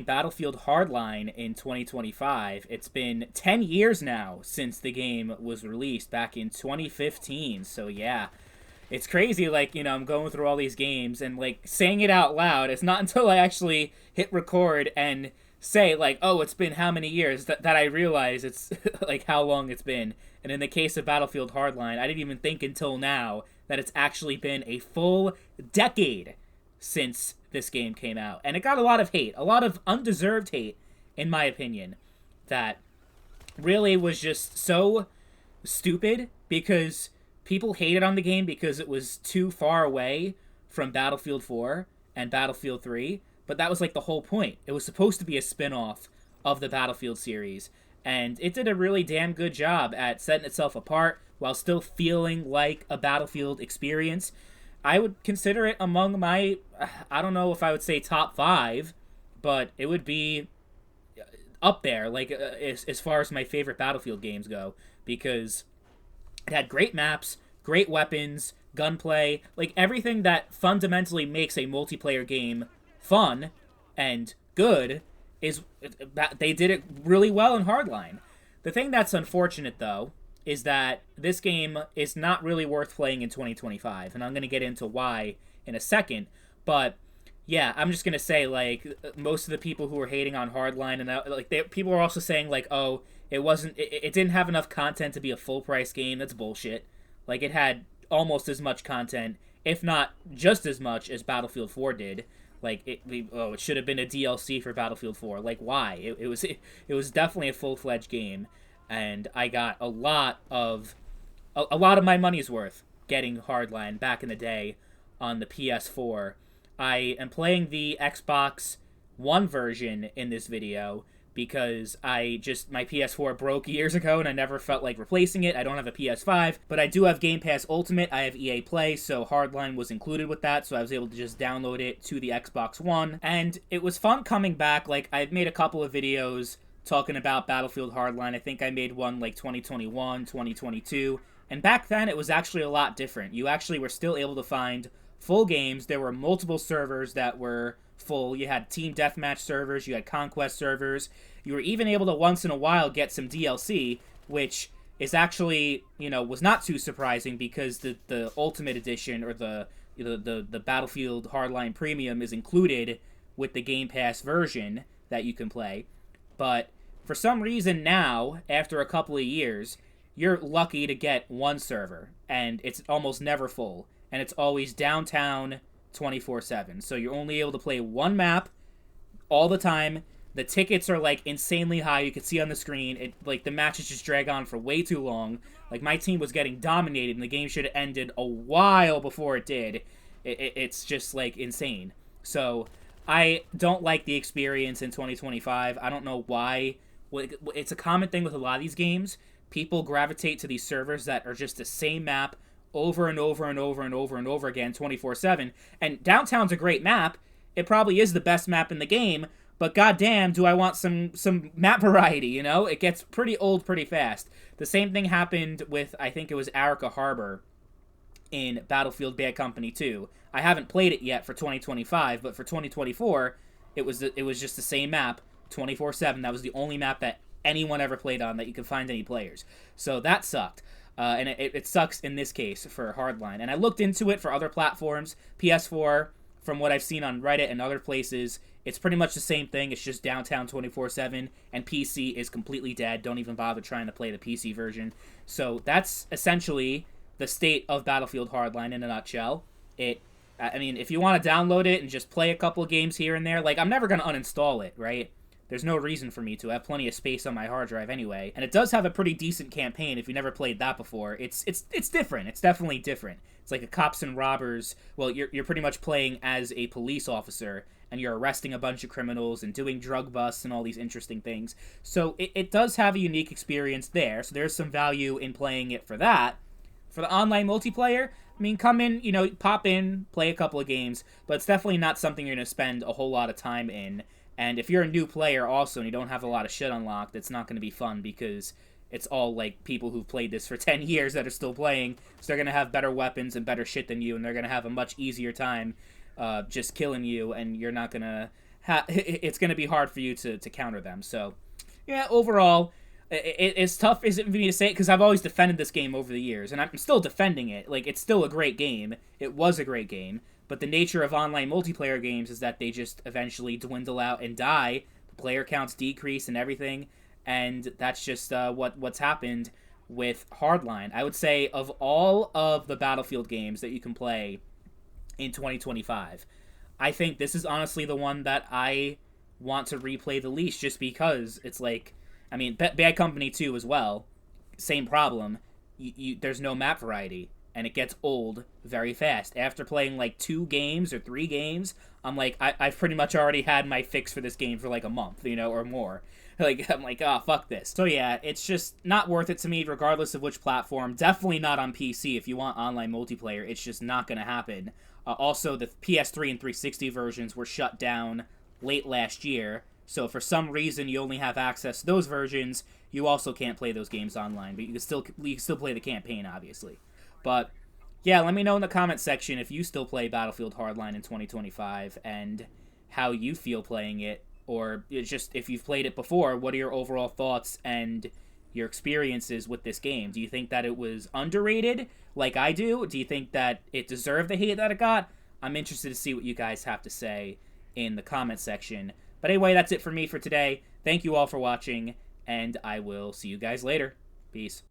Battlefield Hardline in 2025. It's been 10 years now since the game was released back in 2015. So yeah, it's crazy. Like, I'm going through all these games and like saying it out loud. It's not until I actually hit record and say like, oh, it's been how many years that I realize it's like how long it's been. And in the case of Battlefield Hardline, I didn't even think until now that it's actually been a full decade since this game came out. And it got a lot of hate, a lot of undeserved hate, in my opinion, that really was just so stupid because people hated on the game because it was too far away from Battlefield 4 and Battlefield 3. But that was like the whole point. It was supposed to be a spin off of the Battlefield series. And it did a really damn good job at setting itself apart while still feeling like a Battlefield experience. I would consider it among my, I don't know if I would say top five, but it would be up there, like as far as my favorite Battlefield games go, because it had great maps, great weapons, gunplay, like everything that fundamentally makes a multiplayer game fun and good is they did it really well in Hardline. The thing that's unfortunate though is that this game is not really worth playing in 2025, and I'm going to get into why in a second, but yeah, I'm just going to say, like, most of the people who were hating on Hardline, and people are also saying, like, oh, it didn't have enough content to be a full-price game. That's bullshit. Like, it had almost as much content, if not just as much as Battlefield 4 did. Like, it should have been a DLC for Battlefield 4. Like, why? It was definitely a full-fledged game, and I got a lot of my money's worth getting Hardline back in the day on the PS4. I am playing the Xbox One version in this video because my PS4 broke years ago and I never felt like replacing it. I don't have a PS5, but I do have Game Pass Ultimate. I have EA Play, so Hardline was included with that, so I was able to just download it to the Xbox One. And it was fun coming back. Like, I've made a couple of videos talking about Battlefield Hardline. I think I made one like 2021, 2022. And back then, it was actually a lot different. You actually were still able to find full games. There were multiple servers that were full. You had team deathmatch servers, you had conquest servers. You were even able to once in a while get some DLC, which is actually, was not too surprising because the Ultimate Edition or the Battlefield Hardline Premium is included with the Game Pass version that you can play. But for some reason now, after a couple of years, you're lucky to get one server, and it's almost never full. And it's always downtown 24/7. So you're only able to play one map all the time. The tickets are like insanely high. You can see on the screen. The matches just drag on for way too long. Like, my team was getting dominated and the game should have ended a while before it did. It's just like insane. So I don't like the experience in 2025. I don't know why. It's a common thing with a lot of these games. People gravitate to these servers that are just the same map over and over and over and over and over again 24/7. And downtown's a great map. It probably is the best map in the game, but goddamn, do I want some map variety, It gets pretty old pretty fast. The same thing happened with, I think it was Arica Harbor in Battlefield Bad Company 2. I haven't played it yet for 2025, but for 2024, it was just the same map 24/7. That was the only map that anyone ever played on that you could find any players. So that sucked. And it sucks in this case for Hardline. And I looked into it for other platforms. PS4, from what I've seen on Reddit and other places, it's pretty much the same thing. It's just downtown 24/7. And PC is completely dead. Don't even bother trying to play the PC version. So that's essentially the state of Battlefield Hardline in a nutshell. If you want to download it and just play a couple of games here and there, like, I'm never going to uninstall it, right? There's no reason for me to. I have plenty of space on my hard drive anyway. And it does have a pretty decent campaign if you never played that before. It's different. It's definitely different. It's like a cops and robbers. Well, you're pretty much playing as a police officer, and you're arresting a bunch of criminals and doing drug busts and all these interesting things. So it does have a unique experience there. So there's some value in playing it for that. For the online multiplayer, come in, pop in, play a couple of games, but it's definitely not something you're going to spend a whole lot of time in. And if you're a new player also and you don't have a lot of shit unlocked, it's not going to be fun because it's all like people who've played this for 10 years that are still playing. So they're going to have better weapons and better shit than you, and they're going to have a much easier time just killing you, and you're not going to it's going to be hard for you to counter them. So, yeah, overall, it's tough, isn't for me to say it, because I've always defended this game over the years, and I'm still defending it. Like, it's still a great game. It was a great game. But the nature of online multiplayer games is that they just eventually dwindle out and die. The player counts decrease and everything, and that's just what's happened with Hardline. I would say of all of the Battlefield games that you can play in 2025, I think this is honestly the one that I want to replay the least, just because it's like, I mean, Bad Company 2 as well, same problem. There's no map variety, and it gets old very fast. After playing like 2 games or 3 games, I'm like, I've pretty much already had my fix for this game for like a month, or more. Like, I'm like, fuck this. So yeah, it's just not worth it to me, regardless of which platform. Definitely not on PC. If you want online multiplayer, it's just not going to happen. Also, the PS3 and 360 versions were shut down late last year, so for some reason you only have access to those versions. You also can't play those games online, but you can still play the campaign, obviously. But yeah, let me know in the comment section if you still play Battlefield Hardline in 2025 and how you feel playing it, or just if you've played it before, what are your overall thoughts and your experiences with this game? Do you think that it was underrated, like I do? Do you think that it deserved the hate that it got? I'm interested to see what you guys have to say in the comment section. But anyway, that's it for me for today. Thank you all for watching, and I will see you guys later. Peace.